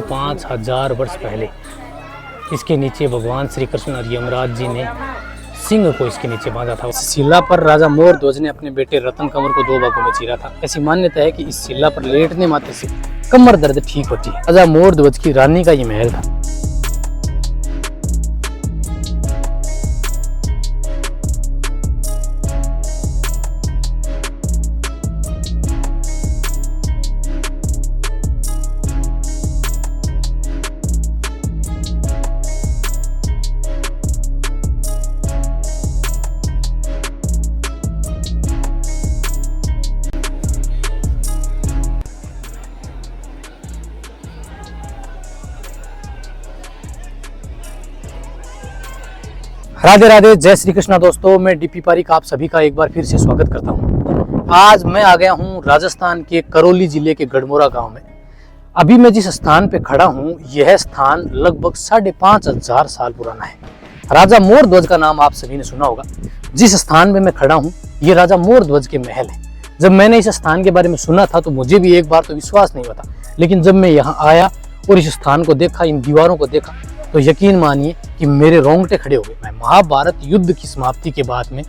5000 वर्ष पहले इसके नीचे भगवान श्री कृष्ण और यमराज जी ने सिंह को इसके नीचे बांधा था। शिला पर राजा मोरध्वज ने अपने बेटे रतन कंवर को 2 भागों में चीरा था। ऐसी मान्यता है कि इस शिला पर लेटने मात्र से कमर दर्द ठीक होती है। राजा मोरध्वज की रानी का ये महल था। राधे राधे, जय श्री कृष्णा दोस्तों। मैं डीपी पारिक आप सभी का एक बार फिर से स्वागत करता हूं। आज मैं आ गया हूं राजस्थान के करौली जिले के गढ़मोरा गांव में। अभी मैं जिस स्थान पे खड़ा हूं, यह स्थान लगभग 5500 साल पुराना है। राजा मोरध्वज का नाम आप सभी ने सुना होगा। जिस स्थान में मैं खड़ा हूं, ये राजा मोरध्वज के महल है। जब मैंने इस स्थान के बारे में सुना था तो मुझे भी एक बार तो विश्वास नहीं हुआ था, लेकिन जब मैं यहाँ आया और इस स्थान को देखा, इन दीवारों को देखा, तो यकीन मानिए कि मेरे रोंगटे खड़े हो गए। मैं महाभारत युद्ध की समाप्ति के बाद में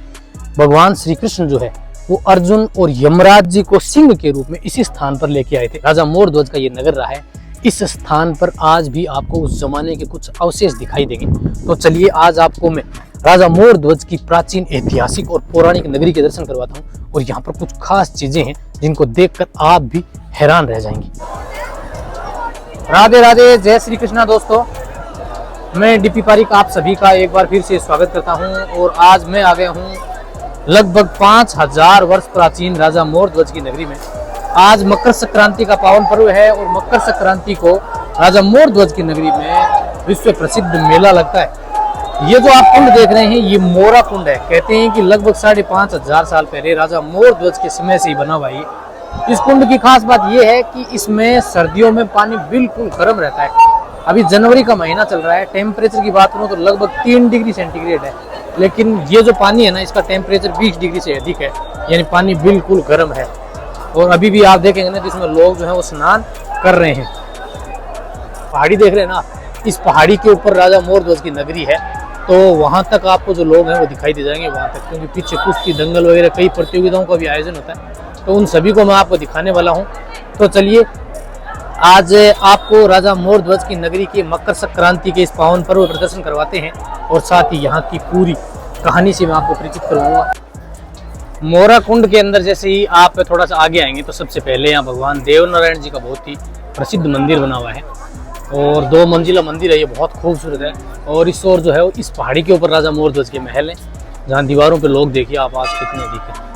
भगवान श्री कृष्ण जो है वो अर्जुन और यमराज जी को सिंह के रूप में इसी स्थान पर लेके आए थे। राजा मोरध्वज का ये नगर रहा है। इस स्थान पर आज भी आपको उस जमाने के कुछ अवशेष दिखाई देंगे। तो चलिए आज आपको मैं राजा मोरध्वज की प्राचीन ऐतिहासिक और पौराणिक नगरी के दर्शन करवाता हूँ, और यहाँ पर कुछ खास चीजें हैं जिनको देखकर आप भी हैरान रह जाएंगे। राधे राधे, जय श्री कृष्णा दोस्तों। मैं डीपी पारिक आप सभी का एक बार फिर से स्वागत करता हूं, और आज मैं आ गया हूं लगभग 5000 वर्ष प्राचीन राजा मोरध्वज की नगरी में। आज मकर संक्रांति का पावन पर्व है, और मकर संक्रांति को राजा मोरध्वज की नगरी में विश्व प्रसिद्ध मेला लगता है। ये जो आप कुंड देख रहे हैं, ये मोरा कुंड है। कहते हैं कि लगभग 5500 साल पहले राजा मोरध्वज के समय से ही बना हुआ है। इस कुंड की खास बात यह है कि इसमें सर्दियों में पानी बिल्कुल गर्म रहता है। अभी जनवरी का महीना चल रहा है। टेम्परेचर की बात करूं तो लगभग 3 डिग्री सेंटीग्रेड है, लेकिन ये जो पानी है ना, इसका टेम्परेचर 20 डिग्री से अधिक है, यानी पानी बिल्कुल गर्म है। और अभी भी आप देखेंगे ना, जिसमें लोग जो है वो स्नान कर रहे हैं। पहाड़ी देख रहे हैं ना, इस पहाड़ी के ऊपर राजा मोरध्वज की नगरी है। तो वहां तक आपको जो लोग हैं वो दिखाई दे जाएंगे वहां तक, क्योंकि पीछे कुश्ती, दंगल वगैरह कई प्रतियोगिताओं का भी आयोजन होता है। तो उन सभी को मैं आपको दिखाने वाला हूँ। तो चलिए आज आपको राजा मोरध्वज की नगरी के मकर संक्रांति के इस पावन पर्व प्रदर्शन करवाते हैं, और साथ ही यहाँ की पूरी कहानी से मैं आपको परिचित करवाऊंगा। मोरा कुंड के अंदर जैसे ही आप थोड़ा सा आगे आएंगे तो सबसे पहले यहाँ भगवान देवनारायण जी का बहुत ही प्रसिद्ध मंदिर बना हुआ है, और 2 मंजिला मंदिर है। ये बहुत खूबसूरत है। और इस ओर जो है इस पहाड़ी के ऊपर राजा मोरध्वज के महल है, जहाँ दीवारों पर लोग देखिए आप आज कितने दिखे।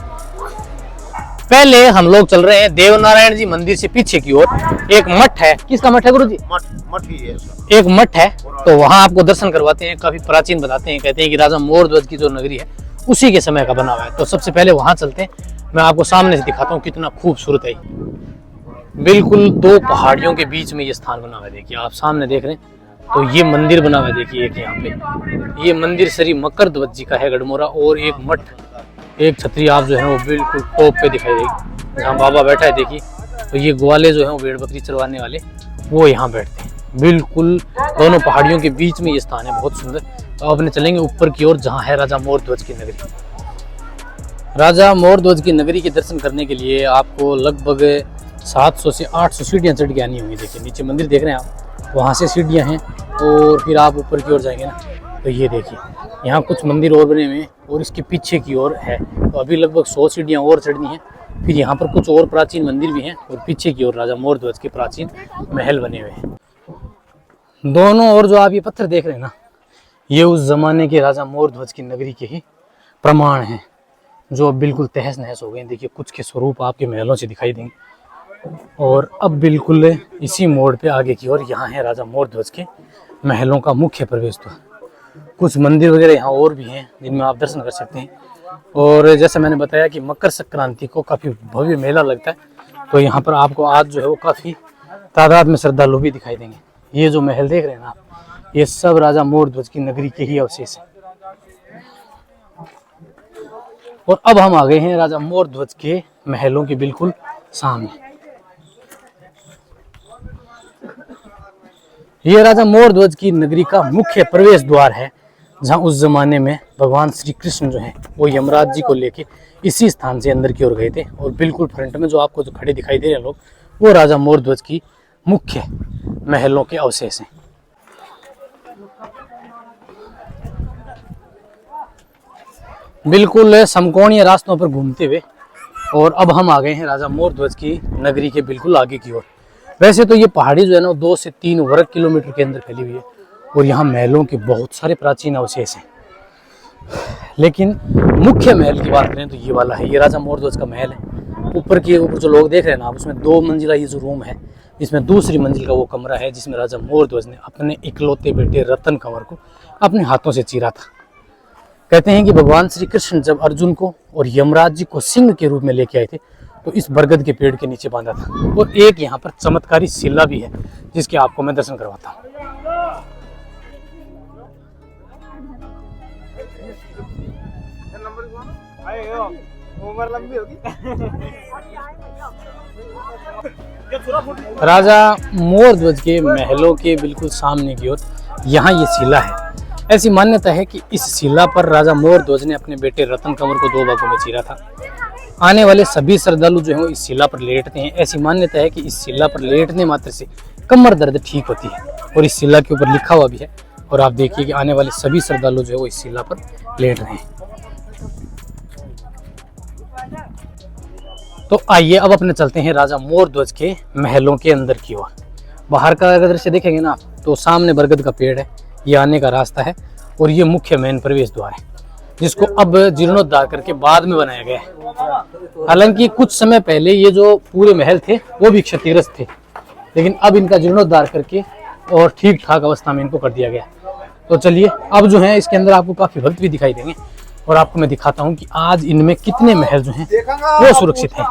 पहले हम लोग चल रहे हैं देवनारायण जी मंदिर से पीछे की ओर। एक मठ है। किसका मठ है गुरु जी? मठ ही है। एक मठ है, तो वहां आपको दर्शन करवाते हैं। काफी प्राचीन बताते हैं, कहते हैं कि राजा मोरध्वज की जो नगरी है उसी के समय का बना हुआ है। तो सबसे पहले वहां चलते हैं, मैं आपको सामने से दिखाता हूँ कितना खूबसूरत है। बिल्कुल 2 पहाड़ियों के बीच में ये स्थान बना हुआ है। देखिए आप सामने देख रहे हैं, तो ये मंदिर बना हुआ है। देखिए एक यहाँ पे ये मंदिर श्री मकरध्वज जी का है गढ़मोरा, और एक मठ, एक छतरी आप जो है वो बिल्कुल टॉप पे दिखाई देगी, जहाँ बाबा बैठा है। देखिए तो ये ग्वाले जो है वो भेड़ बकरी चरवाने वाले वो यहाँ बैठते हैं। बिल्कुल दोनों पहाड़ियों के बीच में ये स्थान है, बहुत सुंदर। तो अपने चलेंगे ऊपर की ओर, जहाँ है राजा मोरध्वज की नगरी। राजा मोरध्वज की नगरी के दर्शन करने के लिए आपको लगभग 700 से 800 सीढ़ियाँ चढ़ के आनी होंगी। देखिए नीचे मंदिर देख रहे हैं आप, वहाँ से सीढ़ियाँ हैं, और फिर आप ऊपर की ओर जाएंगे ना, तो ये देखिए यहाँ कुछ मंदिर और बने हुए हैं, और इसके पीछे की ओर है। तो अभी लगभग 100 सीढ़ियाँ और चढ़नी है। फिर यहाँ पर कुछ और प्राचीन मंदिर भी हैं, और पीछे की ओर राजा मोरध्वज के प्राचीन महल बने हुए हैं। दोनों ओर जो आप ये पत्थर देख रहे हैं ना, ये उस जमाने के राजा मोरध्वज की नगरी के ही प्रमाण हैं, जो अब बिल्कुल तहस नहस हो गए। देखिए कुछ के स्वरूप आपके महलों से दिखाई देंगे। और अब बिल्कुल इसी मोड़ पे आगे की ओर यहाँ है राजा मोरध्वज के महलों का मुख्य प्रवेश द्वार। कुछ मंदिर वगैरह यहाँ और भी हैं जिनमें आप दर्शन कर सकते हैं। और जैसे मैंने बताया कि मकर संक्रांति को काफ़ी भव्य मेला लगता है, तो यहाँ पर आपको आज जो है वो काफ़ी तादाद में श्रद्धालु भी दिखाई देंगे। ये जो महल देख रहे हैं ना आप, ये सब राजा मोरध्वज की नगरी के ही अवशेष हैं। और अब हम आ गए हैं राजा मोरध्वज के महलों के बिल्कुल सामने। ये राजा मोरध्वज की नगरी का मुख्य प्रवेश द्वार है, जहां उस जमाने में भगवान श्री कृष्ण जो है वो यमराज जी को लेके इसी स्थान से अंदर की ओर गए थे। और बिल्कुल फ्रंट में जो आपको जो खड़े दिखाई दे रहे हैं लोग, वो राजा मोरध्वज की मुख्य महलों के अवशेष हैं। बिल्कुल समकोणीय रास्तों पर घूमते हुए और अब हम आ गए हैं राजा मोरध्वज की नगरी के बिल्कुल आगे की ओर। वैसे तो ये पहाड़ी जो है ना 2 से 3 वर्ग किलोमीटर के अंदर फैली हुई है और यहाँ महलों के बहुत सारे प्राचीन अवशेष हैं। लेकिन मुख्य महल की बात करें तो ये वाला है, ये राजा मोरध्वज का महल है। ऊपर जो लोग देख रहे हैं ना आप, उसमें 2 मंजिला ये जो रूम है, इसमें दूसरी मंजिल का वो कमरा है जिसमें राजा मोरध्वज ने अपने इकलौते बेटे रतन कंवर को अपने हाथों से चीरा था। कहते हैं कि भगवान श्री कृष्ण जब अर्जुन को और यमराज जी को सिंह के रूप में लेके आए थे तो इस बरगद के पेड़ के नीचे बांधा था। और एक यहाँ पर चमत्कारी शिला भी है जिसके आपको मैं दर्शन करवाता हूँ। राजा मोरध्वज के महलों के बिल्कुल सामने की ओर यहाँ ये शिला है। ऐसी मान्यता है कि इस शिला पर राजा मोरध्वज ने अपने बेटे रतन कंवर को 2 भागों में चीरा था। आने वाले सभी श्रद्धालु जो है वो इस शिला पर लेटते हैं। ऐसी मान्यता है कि इस शिला पर लेटने मात्र से कमर दर्द ठीक होती है और इस शिला के ऊपर लिखा हुआ भी है। और आप देखिए कि आने वाले सभी श्रद्धालु जो है वो इस शिला पर लेट रहे हैं। तो आइए अब अपने चलते हैं राजा मोरध्वज के महलों के अंदर की ओर। बाहर का अगर दृश्य देखेंगे ना तो सामने बरगद का पेड़ है, ये आने का रास्ता है और ये मुख्य मेन प्रवेश द्वार है जिसको अब जीर्णोद्धार करके बाद में बनाया गया है। हालांकि कुछ समय पहले ये जो पूरे महल थे वो भी क्षतिग्रस्त थे, लेकिन अब इनका जीर्णोद्धार करके और ठीक ठाक अवस्था में इनको कर दिया गया। तो चलिए अब जो है इसके अंदर आपको काफी भक्त भी दिखाई देंगे और आपको मैं दिखाता हूँ कि आज इनमें कितने महल जो हैं वो सुरक्षित हैं।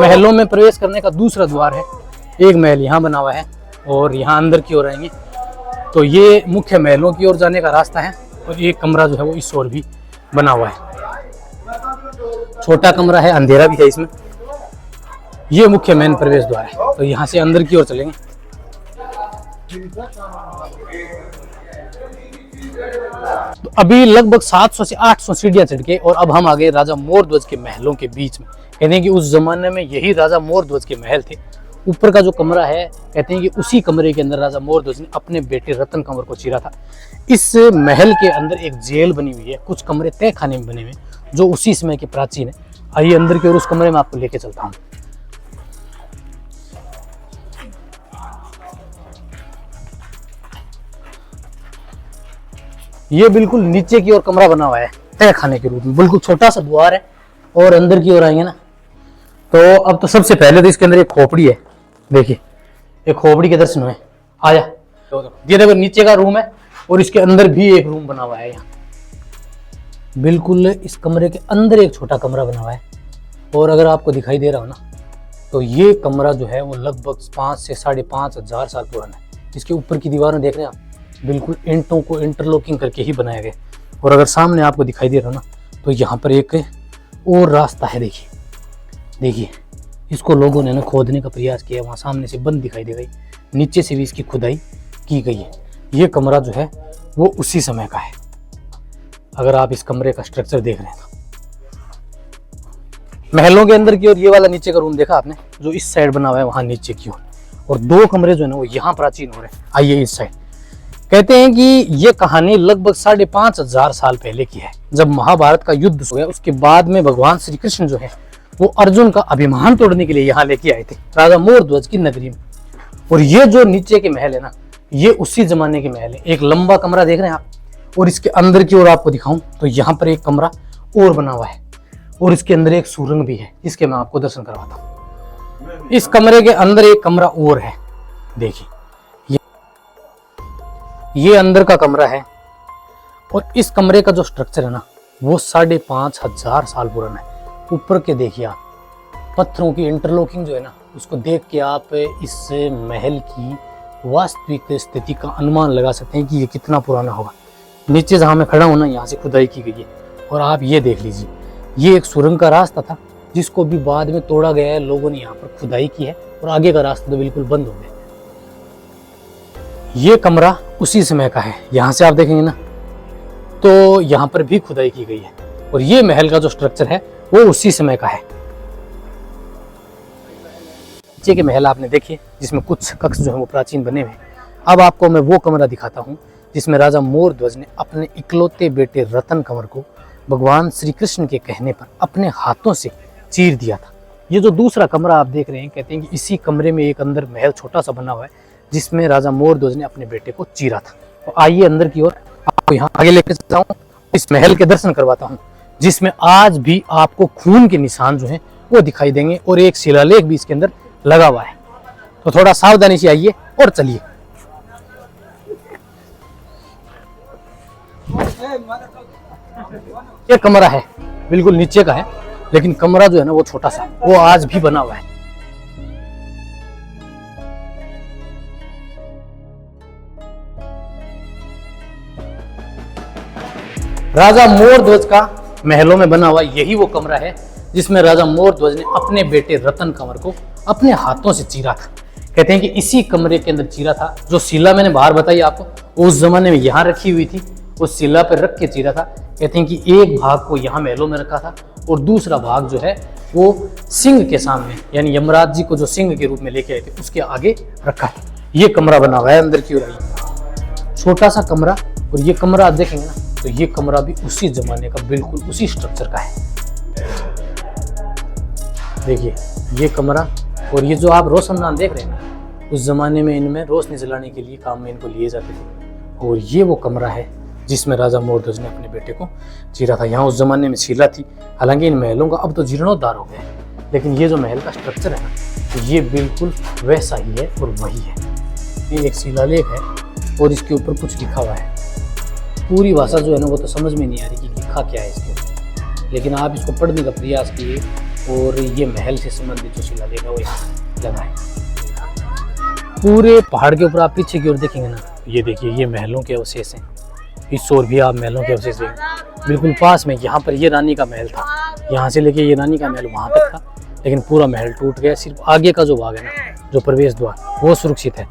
महलों में प्रवेश करने का दूसरा द्वार है। एक महल यहाँ बना हुआ है और यहाँ अंदर की ओर आएंगे तो ये मुख्य महलों की ओर जाने का रास्ता है। और एक कमरा जो है वो इस ओर भी बना हुआ है, छोटा कमरा है, अंधेरा भी है इसमें। ये मुख्य मेन प्रवेश द्वार है। तो यहाँ से अंदर की ओर चलेंगे। तो अभी लगभग 700 से 800 सीढ़ियां चढ़ के और अब हम आ गए राजा मोरध्वज के महलों के बीच में। कहते हैं कि उस जमाने में यही राजा मोरध्वज के महल थे। ऊपर का जो कमरा है कहते हैं कि उसी कमरे के अंदर राजा मोरध्वज ने अपने बेटे रतन कंवर को चीरा था। इस महल के अंदर एक जेल बनी हुई है, कुछ कमरे तय खाने में बने हुए जो उसी समय के प्राचीन है। आइए अंदर की ओर उस कमरे में आपको लेके चलता हूँ। ये बिल्कुल नीचे की ओर कमरा बना हुआ है तय खाने के रूप में, बिल्कुल छोटा सा द्वार है। और अंदर की ओर आएंगे ना तो अब तो सबसे पहले तो इसके अंदर एक खोपड़ी है। देखिए एक खोपड़ी के दर्शन हुए। आया ये देखो नीचे का रूम है और इसके अंदर भी एक रूम बना हुआ है। यहाँ बिल्कुल इस कमरे के अंदर एक छोटा कमरा बना हुआ है। और अगर आपको दिखाई दे रहा हो ना तो ये कमरा जो है वो लगभग 5 से 5.5 हजार साल पुराना है। इसके ऊपर की दीवारें देख रहे हैं आप, बिल्कुल ईंटों को इंटरलॉकिंग करके ही बनाया गया। और अगर सामने आपको दिखाई दे रहा हो ना तो यहाँ पर एक और रास्ता है। देखिए इसको लोगों ने ना खोदने का प्रयास किया, वहाँ सामने से बंद दिखाई दे गई, नीचे से भी इसकी खुदाई की गई है। ये कमरा जो है वो उसी समय का है। अगर आप इस कमरे का स्ट्रक्चर देख रहे हैं तो महलों के अंदर की ओर ये वाला नीचे का रूम देखा आपने, जो इस साइड बना हुआ है वहां नीचे की ओर। और 2 कमरे जो है ना वो यहाँ प्राचीन हो रहे हैं। आइए इस साइड। कहते हैं कि ये कहानी लगभग 5.5 हजार साल पहले की है, जब महाभारत का युद्ध हो गया। उसके बाद में भगवान श्री कृष्ण जो है वो अर्जुन का अभिमान तोड़ने के लिए यहाँ लेके आए थे राजा मोरध्वज की नगरी में। और ये जो नीचे के महल है ना ये उसी जमाने के महल है। एक लंबा कमरा देख रहे हैं आप और इसके अंदर की ओर आपको दिखाऊं तो यहाँ पर एक कमरा और बना हुआ है और इसके अंदर एक सुरंग भी है, इसके मैं आपको दर्शन करवाता हूँ। इस कमरे के अंदर एक कमरा और है। देखिए ये अंदर का कमरा है और इस कमरे का जो स्ट्रक्चर है ना वो 5.5 हजार साल पुराना है। ऊपर के देखिए आप पत्थरों की इंटरलॉकिंग जो है ना उसको देख के आप इस महल की वास्तविक स्थिति का अनुमान लगा सकते हैं कि ये कितना पुराना होगा। नीचे जहाँ मैं खड़ा हूँ ना यहाँ से खुदाई की गई है और आप ये देख लीजिए ये एक सुरंग का रास्ता था जिसको भी बाद में तोड़ा गया है। लोगों ने यहाँ पर खुदाई की है और आगे का रास्ता तो बिल्कुल बंद हो गया। ये कमरा उसी समय का है, यहाँ से आप देखेंगे ना तो यहाँ पर भी खुदाई की गई है, और ये महल का जो स्ट्रक्चर है वो उसी समय का है। नीचे के महल आपने देखे जिसमें कुछ कक्ष जो है वो प्राचीन बने हुए। अब आपको मैं वो कमरा दिखाता हूँ जिसमें राजा मोरध्वज ने अपने इकलौते बेटे रतन कंवर को भगवान श्री कृष्ण के कहने पर अपने हाथों से चीर दिया था। ये जो दूसरा कमरा आप देख रहे हैं, कहते हैं कि इसी कमरे में एक अंदर महल छोटा सा बना हुआ है जिसमें राजा मोरध्वज ने अपने बेटे को चीरा था। तो आइए अंदर की ओर आपको यहाँ आगे लेकर चलता हूँ, इस महल के दर्शन करवाता हूँ जिसमें आज भी आपको खून के निशान जो हैं वो दिखाई देंगे, और एक शिलालेख भी इसके अंदर लगा हुआ है। तो थोड़ा सावधानी से आइए और चलिए। ये कमरा है बिल्कुल नीचे का है, लेकिन कमरा जो है ना वो छोटा सा, वो आज भी बना हुआ है। राजा मोरध्वज का महलों में बना हुआ यही वो कमरा है जिसमें राजा मोरध्वज ने अपने बेटे रतन कंवर को अपने हाथों से चीरा था। कहते हैं कि इसी कमरे के अंदर चीरा था। जो शिला मैंने बाहर बताई आपको, उस जमाने में यहाँ रखी हुई थी, उस शिला पर रख के चीरा था। कहते हैं कि एक भाग को यहाँ महलों में रखा था और दूसरा भाग जो है वो सिंह के सामने, यानी यमराज जी को जो सिंह के रूप में लेके आए थे उसके आगे रखा है। ये कमरा बना हुआ है अंदर की ओर, छोटा सा कमरा। और ये कमरा आप देखेंगे ना तो ये कमरा भी उसी जमाने का, बिल्कुल उसी स्ट्रक्चर का है। देखिए ये कमरा, और ये जो आप रोशनदान देख रहे हैं ना, उस जमाने में इनमें रोशनी जलाने के लिए काम में इनको लिए जाते थे। और ये वो कमरा है जिसमें राजा मोरध्वज ने अपने बेटे को चीरा था। यहाँ उस जमाने में शिला थी। हालांकि इन महलों का अब तो जीर्णोद्धार हो गया है, लेकिन ये जो महल का स्ट्रक्चर है ना, तो ये बिल्कुल वैसा ही है और वही है। ये एक शिलालेख है और इसके ऊपर कुछ लिखा हुआ है। पूरी भाषा जो है ना वो तो समझ में नहीं आ रही कि लिखा क्या है इसके ऊपर, लेकिन आप इसको पढ़ने का प्रयास कीजिए। और ये महल से संबंधित जो शिलालेख है वो यहाँ लगा है। पूरे पहाड़ के ऊपर आप पीछे की ओर देखेंगे ना, ये देखिए ये महलों के अवशेष हैं। इस ओर भी आप महलों के अवशेष देखेंगे। बिल्कुल पास में यहाँ पर ये रानी का महल था, यहाँ से लेके ये रानी का महल वहाँ तक था, लेकिन पूरा महल टूट गया। सिर्फ आगे का जो भाग है ना, जो प्रवेश द्वार, वो सुरक्षित है।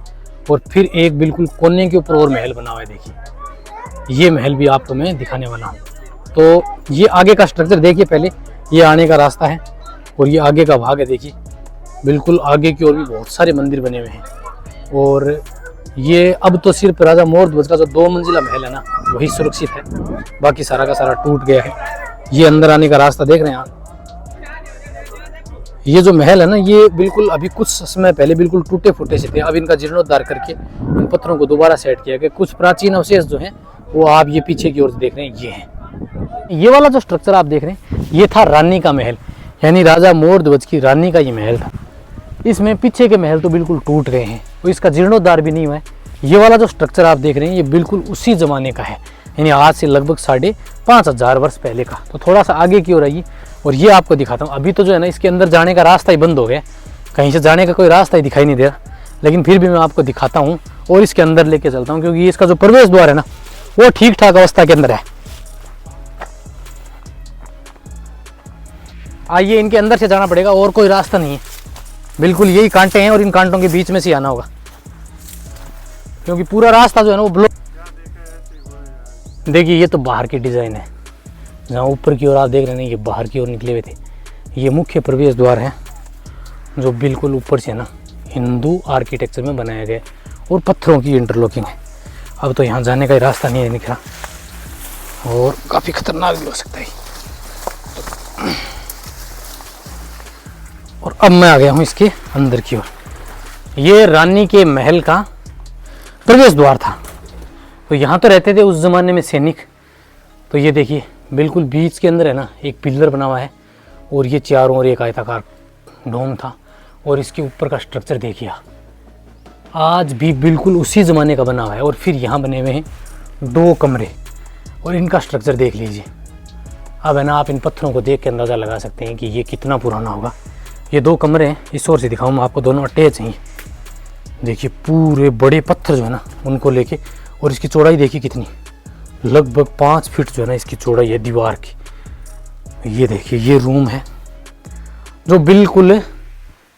और फिर एक बिल्कुल कोने के ऊपर और महल बना हुआ है। देखिए ये महल भी आपको मैं दिखाने वाला हूँ। तो ये आगे का स्ट्रक्चर देखिए, पहले ये आने का रास्ता है और ये आगे का भाग है। देखिए बिल्कुल आगे की ओर भी बहुत सारे मंदिर बने हुए हैं। और ये अब तो सिर्फ राजा मोरध्वज का जो 2 मंजिला महल है ना वही सुरक्षित है, बाकी सारा का सारा टूट गया है। ये अंदर आने का रास्ता देख रहे हैं आप। ये जो महल है ना, ये बिल्कुल अभी कुछ समय पहले बिल्कुल टूटे फूटे से थे। अब इनका जीर्णोद्धार करके इन पत्थरों को दोबारा सेट किया गया। कुछ प्राचीन अवशेष जो हैं वो आप ये पीछे की ओर देख रहे हैं, ये है। ये वाला जो स्ट्रक्चर आप देख रहे हैं ये था रानी का महल, यानी राजा मोरध्वज की रानी का ये महल था। इसमें पीछे के महल तो बिल्कुल टूट गए हैं, तो इसका जीर्णोद्धार भी नहीं हुआ है। ये वाला जो स्ट्रक्चर आप देख रहे हैं ये बिल्कुल उसी ज़माने का है, यानी आज से लगभग 5,500 वर्ष पहले का। तो थोड़ा सा आगे की ओर आइए और ये आपको दिखाता हूँ। अभी तो जो है ना इसके अंदर जाने का रास्ता ही बंद हो गया, कहीं से जाने का कोई रास्ता ही दिखाई नहीं दे रहा, लेकिन फिर भी मैं आपको दिखाता हूँ और इसके अंदर लेके चलता हूँ, क्योंकि इसका जो प्रवेश द्वार है ना वो ठीक ठाक अवस्था के अंदर है। आइए, इनके अंदर से जाना पड़ेगा और कोई रास्ता नहीं है, बिल्कुल यही कांटे हैं और इन कांटों के बीच में से आना होगा, क्योंकि पूरा रास्ता जो है ना वो ब्लॉक। देखिए ये तो बाहर की डिज़ाइन है, जहाँ ऊपर की ओर आप देख रहे हैं ये बाहर की ओर निकले हुए थे। ये मुख्य प्रवेश द्वार है जो बिल्कुल ऊपर से ना हिंदू आर्किटेक्चर में बनाया गया और पत्थरों की इंटरलॉकिंग है। अब तो यहाँ जाने का रास्ता नहीं है निकला और काफ़ी खतरनाक भी हो सकता है। और अब मैं आ गया हूँ इसके अंदर की ओर। ये रानी के महल का प्रवेश द्वार था। तो यहाँ तो रहते थे उस ज़माने में सैनिक। तो ये देखिए बिल्कुल बीच के अंदर है ना एक पिलर बना हुआ है और ये चारों ओर एक आयताकार डोम था और इसके ऊपर का स्ट्रक्चर देखिए आज भी बिल्कुल उसी ज़माने का बना हुआ है। और फिर यहाँ बने हुए हैं 2 कमरे और इनका स्ट्रक्चर देख लीजिए। अब है ना आप इन पत्थरों को देख के अंदाज़ा लगा सकते हैं कि ये कितना पुराना होगा। ये 2 कमरे हैं, इस ओर से दिखाऊँ मैं आपको, दोनों अटैच हैं। देखिए पूरे बड़े पत्थर जो है ना उनको लेके, और इसकी चौड़ाई देखिए कितनी, लगभग 5 फीट जो है ना इसकी चौड़ाई है दीवार की। ये देखिए ये रूम है जो बिल्कुल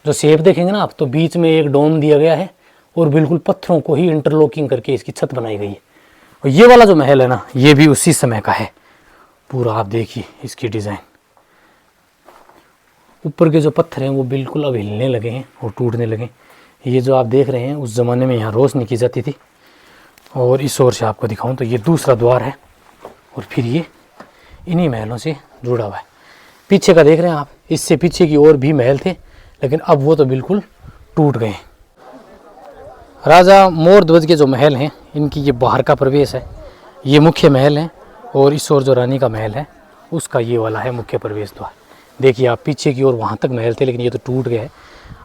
जो शेप देखेंगे ना आप, तो बीच में एक डोम दिया गया है और बिल्कुल पत्थरों को ही इंटरलॉकिंग करके इसकी छत बनाई गई है। और ये वाला जो महल है ना, ये भी उसी समय का है पूरा। आप देखिए इसकी डिज़ाइन, ऊपर के जो पत्थर हैं वो बिल्कुल अब हिलने लगे हैं और टूटने लगे। ये जो आप देख रहे हैं, उस ज़माने में यहाँ रोशनी की जाती थी। और इस ओर से आपको दिखाऊं तो ये दूसरा द्वार है और फिर ये इन्हीं महलों से जुड़ा हुआ है। पीछे का देख रहे हैं आप, इससे पीछे की ओर भी महल थे, लेकिन अब वो तो बिल्कुल टूट गए। राजा मोर ध्वज के जो महल हैं, इनकी ये बाहर का प्रवेश है, ये मुख्य महल है। और इस ओर जो रानी का महल है, उसका ये वाला है मुख्य प्रवेश द्वार। देखिए आप, पीछे की ओर वहाँ तक महल थे, लेकिन ये तो टूट गया है।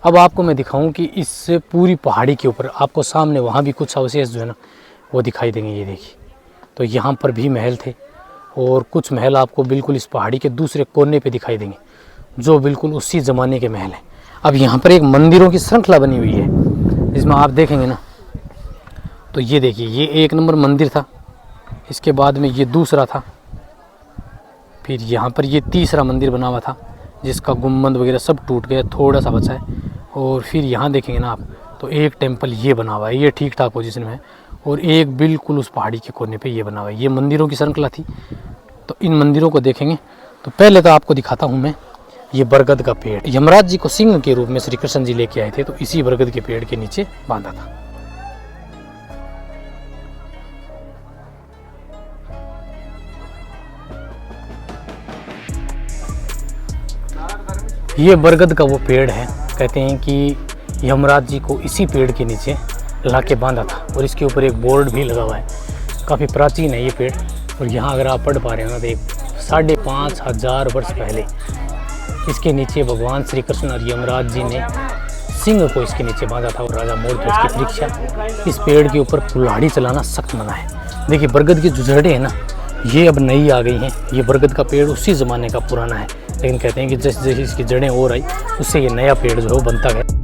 अब आपको मैं दिखाऊं कि इस पूरी पहाड़ी के ऊपर आपको सामने वहाँ भी कुछ अवशेष जो है ना वो दिखाई देंगे। ये देखिए, तो यहाँ पर भी महल थे और कुछ महल आपको बिल्कुल इस पहाड़ी के दूसरे कोने पे दिखाई देंगे, जो बिल्कुल उसी ज़माने के महल हैं। अब यहाँ पर एक मंदिरों की श्रृंखला बनी हुई है, जिसमें आप देखेंगे ना, तो ये देखिए, ये 1 नंबर मंदिर था, इसके बाद में ये दूसरा था, फिर यहाँ पर ये तीसरा मंदिर बना हुआ था, जिसका गुम्बद वगैरह सब टूट गया, थोड़ा सा बचा है। और फिर यहाँ देखेंगे ना आप, तो एक टेम्पल ये बना हुआ है, ये ठीक ठाक पोजीशन में है। और एक बिल्कुल उस पहाड़ी के कोने पे ये बना हुआ है। ये मंदिरों की श्रृंखला थी। तो इन मंदिरों को देखेंगे तो पहले तो आपको दिखाता हूँ मैं ये बरगद का पेड़। यमराज जी को सिंह के रूप में श्री कृष्ण जी लेके आए थे, तो इसी बरगद के पेड़ के नीचे बांधा था। ये बरगद का वो पेड़ है, कहते हैं कि यमराज जी को इसी पेड़ के नीचे लाके बांधा था। और इसके ऊपर एक बोर्ड भी लगा हुआ है, काफ़ी प्राचीन है ये पेड़। और यहाँ अगर आप पढ़ पा रहे हो ना, तो 5,500 वर्ष पहले इसके नीचे भगवान श्री कृष्ण और यमराज जी ने सिंह को इसके नीचे बांधा था। और राजा मोर ध्वज की परीक्षा, इस पेड़ के ऊपर कुल्हाड़ी चलाना सख्त मना है। देखिए बरगद की जो जड़ें हैं ना, ये अब नई आ गई हैं। ये बरगद का पेड़ उसी ज़माने का पुराना है, लेकिन कहते हैं कि जैसे जैसे इसकी जड़ें और आई, उससे ये नया पेड़ जो है वो बनता गया।